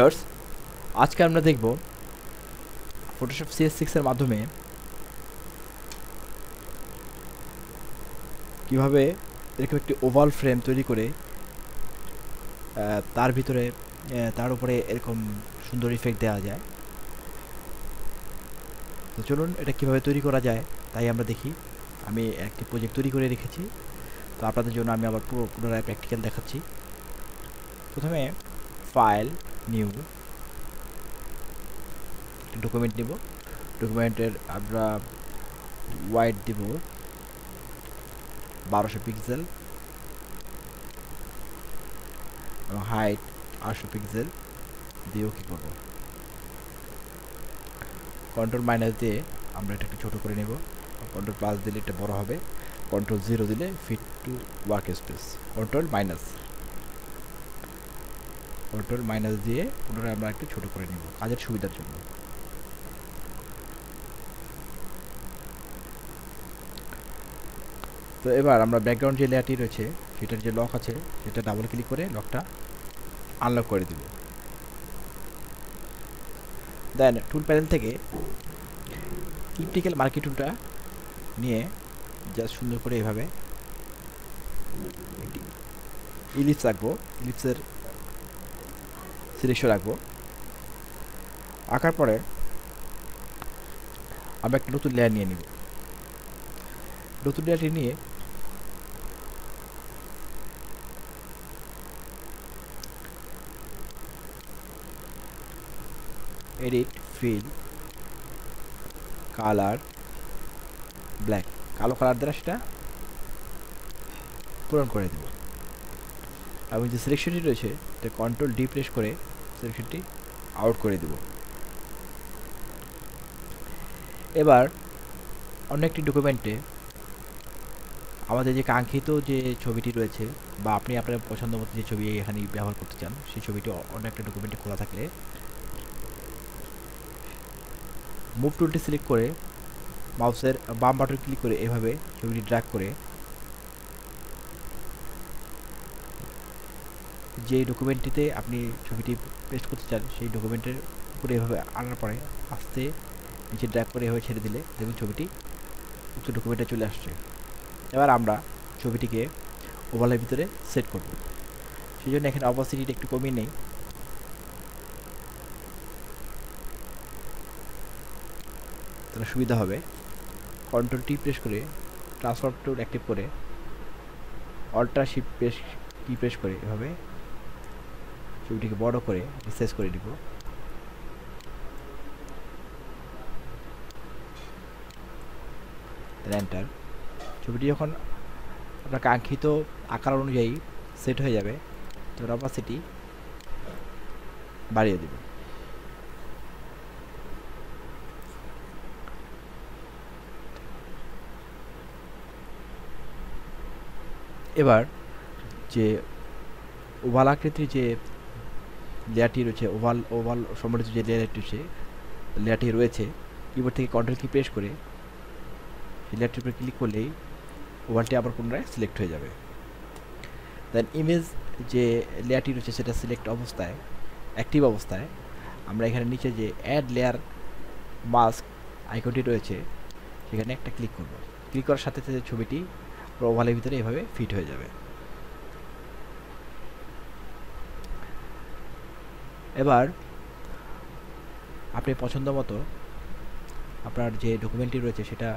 Viewers, আজকে আমরা দেখব ফটোশপ CS6 এর মাধ্যমে কিভাবে এরকম একটি ওভাল ফ্রেম তৈরি করে তার ভিতরে তার উপরে এরকম সুন্দর ইফেক্ট দেওয়া যায়। তো চলুন এটা কিভাবে তৈরি করা যায় তাই আমরা দেখি। আমি একটি প্রজেক্ট তৈরি করে রেখেছি, তো আপনাদের জন্য আমি আবার পুনরায় প্র্যাকটিক্যাল দেখাচ্ছি। প্রথমে ফাইল, নিউ, ডকুমেন্ট নিব। ডকুমেন্টের আমরা ওয়াইড দিব 1200 পিক্সেল এবং হাইট 800 পিক্সেল দিয়ে ওকে করব। কন্ট্রোল মাইনাস দিয়ে আমরা এটা একটু ছোটো করে নেব। কন্ট্রোল প্লাস দিলে এটা বড় হবে, কন্ট্রোল 0 দিলে fit to work space. Control minus দিয়ে পুনরায় আমরা একটু ছোটো করে নেব কাজের সুবিধার জন্য। তো এবার আমরা ব্যাকগ্রাউন্ড যে লেয়ারটি রয়েছে সেটার যে লক আছে সেটা ডাবল ক্লিক করে লকটা আনলক করে দিব। দেন টুল প্যানেল থেকে ইলেকট্রিক্যাল মার্কি টুলটা নিয়ে জাস্ট সুন্দর করে এভাবে একটি ইলিপস আঁকবো। ইলিপসের সিলেকশন রাখবো। আঁকার পরে আমরা একটা নতুন লেয়ার নিয়ে নিব। নতুন লেয়ারটি নিয়ে এডিট, ফিল, কালার, ব্ল্যাক, কালো কালার দ্বারা সেটা পূরণ করে দেব। এবং যে সিলেকশনটি রয়েছে এটা কন্ট্রোল ডি প্রেস করে সিলেকশনটি আউট করে দেব। এবার অন্য একটি ডকুমেন্টে আমাদের যে কাঙ্ক্ষিত যে ছবিটি রয়েছে বা আপনি আপনার পছন্দ মতো যে ছবি এখানে ব্যবহার করতে চান সেই ছবিটি অন্য একটা ডকুমেন্টে খোলা থাকলে মুভ টুলটি সিলেক্ট করে মাউসের বাম বাটন ক্লিক করে এভাবে ছবিটি ড্র্যাগ করে যে ডকুমেন্টটিতে আপনি ছবিটি পেস্ট করতে চান সেই ডকুমেন্টের উপরে এভাবে আনার পরে আস্তে নিচে ড্র্যাগ করে এভাবে ছেড়ে দিলে দেখুন ছবিটি উক্ত ডকুমেন্টে চলে আসছে। এবার আমরা ছবিটিকে ওভালের ভিতরে সেট করব। সেই জন্য এখানে অপাসিটিটা একটু কমিয়ে নেই। তাহলে সুবিধা হবে। কন্ট্রোল টি প্রেস করে ট্রান্সফর্ম টুল অ্যাক্টিভ করে অল্টার শিফট কি প্রেস করে এভাবে ছবিটিকে বড় করে রিসাইজ করে দিব। এন্টার। ছবিটি যখন আপনার কাঙ্ক্ষিত আকার অনুযায়ী সেট হয়ে যাবে তখন অপাসিটি বাড়িয়ে দেব। এবার যে ওভাল আকৃতির যে লেয়ারটি রয়েছে ওভাল সম্বন্ধিত যে লেয়ারটি রয়েছে কিবোর্ড থেকে কন্ট্রোল কি প্রেস করে সেই লেয়ারটির উপরে ক্লিক করলেই ওভালটি আবার পুনরায় সিলেক্ট হয়ে যাবে। দেন ইমেজ যে লেয়ারটি রয়েছে সেটা সিলেক্ট অবস্থায় অ্যাক্টিভ অবস্থায় আমরা এখানে নিচে যে অ্যাড লেয়ার মাস্ক আইকনটি রয়েছে সেখানে একটা ক্লিক করব। ক্লিক করার সাথে সাথে ছবিটি ওভালের ভিতরে এভাবে ফিট হয়ে যাবে। এবার আপনি পছন্দ মতো আপনার যে ডকুমেন্টটি রয়েছে সেটা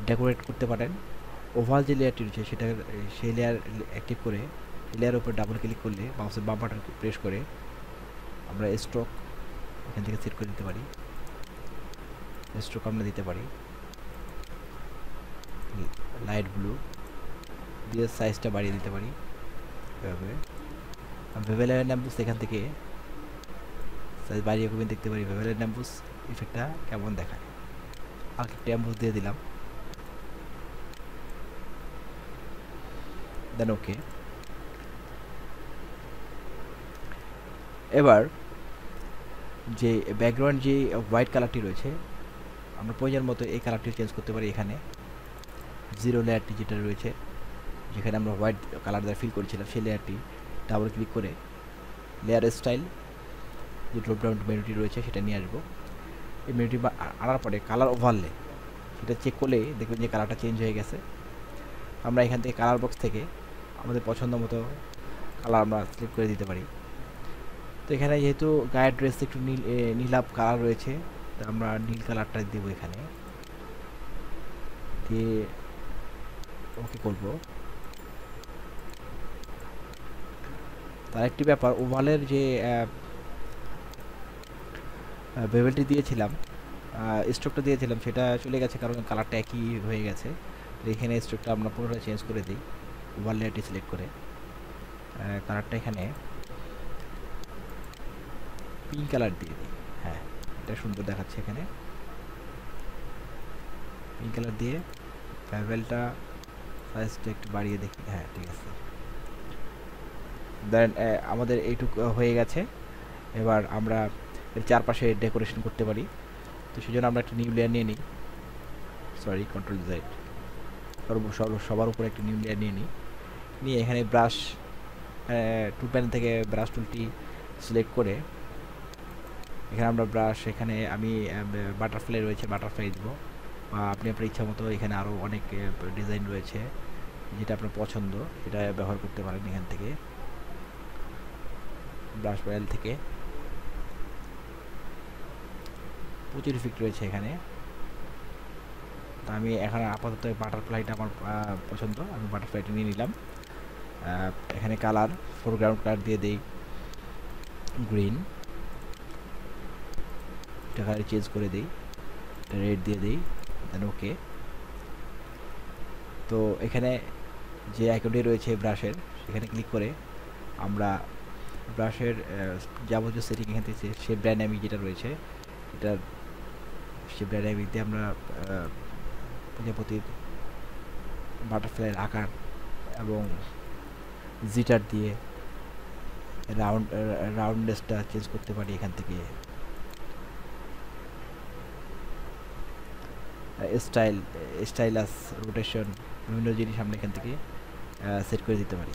ডেকোরেট করতে পারেন। ওভাল যে লেয়ারটি রয়েছে সেটা সেই লেয়ার অ্যাক্টিভ করে লেয়ারের উপর ডাবল ক্লিক করলে মাউসের বাম বাটন প্রেস করে আমরা স্ট্রোক এখান থেকে সেট করে দিতে পারি। স্ট্রোক আমরা দিতে পারি লাইট ব্লু দিয়ে সাইজটা বাড়িয়ে দিতে পারি। এভাবে ভেভেলের ন্যাম্বুস এখান থেকে সাইজ বাড়িয়ে কমিয়ে দেখতে পারি ভেভেলের ন্যাম্বুস ইফেক্টটা কেমন দেখায়। আর একটা অ্যাম্বুস দিয়ে দিলাম। দেন ওকে। এবার যে ব্যাকগ্রাউন্ড যে হোয়াইট কালারটি রয়েছে আমরা প্রয়োজন মতো এই কালারটি চেঞ্জ করতে পারি। এখানে জিরো লেয়ারটি যেটা রয়েছে যেখানে আমরা হোয়াইট কালার দ্বারা ফিল করেছিলাম সেই লেয়ারটি ডাবল ক্লিক করে লেয়ার স্টাইল যে ড্রপ ডাউন মেনুটি রয়েছে সেটা নিয়ে আসবো। এই মেনুটি আনার পরে কালার ওভারলে সেটা চেক করলে দেখবেন যে কালারটা চেঞ্জ হয়ে গেছে। আমরা এখান থেকে কালার বক্স থেকে আমাদের পছন্দ মতো কালার আমরা সিলেক্ট করে দিতে পারি। তো এখানে যেহেতু গায়ের ড্রেস একটু নীলাভ কালার রয়েছে, তো আমরা নীল কালারটা দেবো এখানে, দিয়ে ওকে করবো। তার একটি ব্যাপার, ওভালের যে বেভেলটি দিয়েছিলাম, স্ট্রোকটা দিয়েছিলাম, সেটা চলে গেছে কারণ কালারটা একই হয়ে গেছে। তো এখানে স্ট্রোকটা আমরা পুরোটা চেঞ্জ করে দিই, ওভার লেয়ারটি সিলেক্ট করে কালারটা এখানে পিঙ্ক কালার দিয়ে দিই। হ্যাঁ, এটা সুন্দর দেখাচ্ছে। এখানে পিঙ্ক কালার দিয়ে বেভেলটা সাইজটা একটু বাড়িয়ে দেখি। হ্যাঁ, ঠিক আছে। দেন আমাদের এইটুকু হয়ে গেছে। এবার আমরা এর চারপাশে ডেকোরেশন করতে পারি। তো সেই জন্য আমরা একটা নিউ লেয়ার নিয়ে নিই, সরি কন্ট্রোল জেড, সবার উপরে একটা নিউ লেয়ার নিয়ে নিয়ে এখানে ব্রাশ টুল প্যানেল থেকে ব্রাশ টুলটি সিলেক্ট করে এখানে আমরা ব্রাশ, এখানে আমি বাটারফ্লাই রয়েছে, বাটারফ্লাই দেবো, বা আপনি আপনার ইচ্ছা মতো এখানে আরও অনেক ডিজাইন রয়েছে, যেটা আপনার পছন্দ সেটা ব্যবহার করতে পারেন। এখান থেকে ব্রাশ প্যানেল থেকে প্রচুর ইফেক্ট রয়েছে এখানে। তো আমি এখানে আপাতত বাটারফ্লাইটা আমার পছন্দ, আমি বাটারফ্লাইটা নিয়ে নিলাম। এখানে কালার, ফোরগ্রাউন্ড কালার দিয়ে দেই গ্রিন, এটা কালার চেঞ্জ করে দিই, রেড দিয়ে দিই, দেন ওকে। তো এখানে যে আইকনটি রয়েছে ব্রাশের, সেখানে ক্লিক করে আমরা ব্রাশের যাবতীয় সেটিং এখান থেকে শেপ ডাইনামিক যেটা রয়েছে, এটার শেপ ডাইনামিক দিয়ে আমরা প্রজাপতির বাটারফ্লাইয়ের আকার এবং জিটার দিয়ে রাউন্ডনেসটা চেঞ্জ করতে পারি। এখান থেকে স্টাইলাস, রোটেশন, বিভিন্ন জিনিস আমরা এখান থেকে সেট করে দিতে পারি।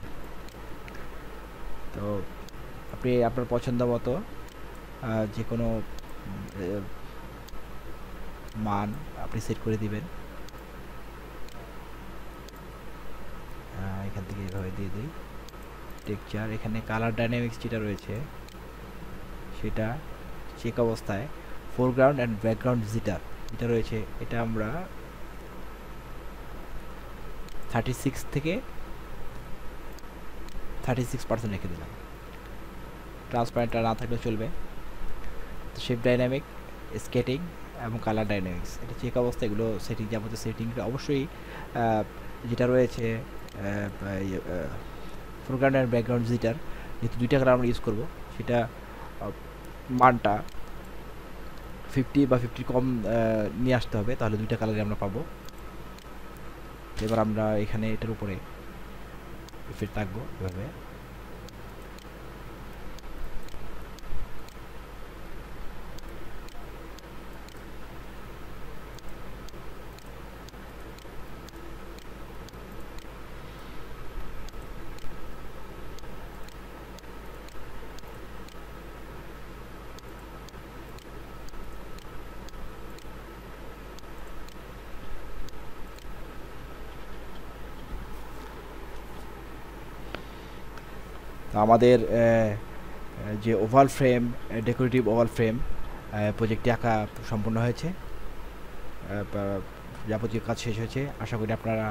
তো আপনি আপনার পছন্দ মতো যে কোনো মান আপনি সেট করে দিবেন। এখান থেকে এভাবে দিয়ে দিই টেক্সচার। এখানে কালার ডাইনামিক্স যেটা রয়েছে সেটা চেক অবস্থায় ফোরগ্রাউন্ড অ্যান্ড ব্যাকগ্রাউন্ড জিটার যেটা রয়েছে, এটা আমরা 36 থেকে 36% রেখে দিলাম। ট্রান্সপারেন্টটা না থাকলেও চলবে। তো শেপ ডাইনামিক, স্কেটিং এবং কালার ডাইনামিক্স, এটা চেক অবস্থা, এগুলো সেটিং, যাবতীয় সেটিংটা অবশ্যই যেটা রয়েছে ফোরগ্রাউন্ড অ্যান্ড ব্যাকগ্রাউন্ড জিটার, যেহেতু দুইটা কালার আমরা ইউজ করবো, সেটা মানটা 50 বা 50 কম নিয়ে আসতে হবে, তাহলে দুইটা কালারে আমরা পাবো। এবার আমরা এখানে এটার উপরে ইফেক্ট রাখবো এভাবে। আমাদের যে oval frame, decorative oval frame প্রজেক্টটি আঁকা সম্পূর্ণ হয়েছে, যাবতীয় কাজ শেষ হয়েছে। আশা করি আপনারা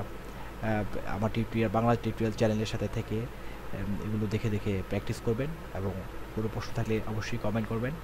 আমার টিউটোরিয়াল, বাংলা টিউটোরিয়াল চ্যানেলের সাথে থেকে এগুলো দেখে দেখে প্র্যাকটিস করবেন, এবং কোনো প্রশ্ন থাকলে অবশ্যই কমেন্ট করবেন।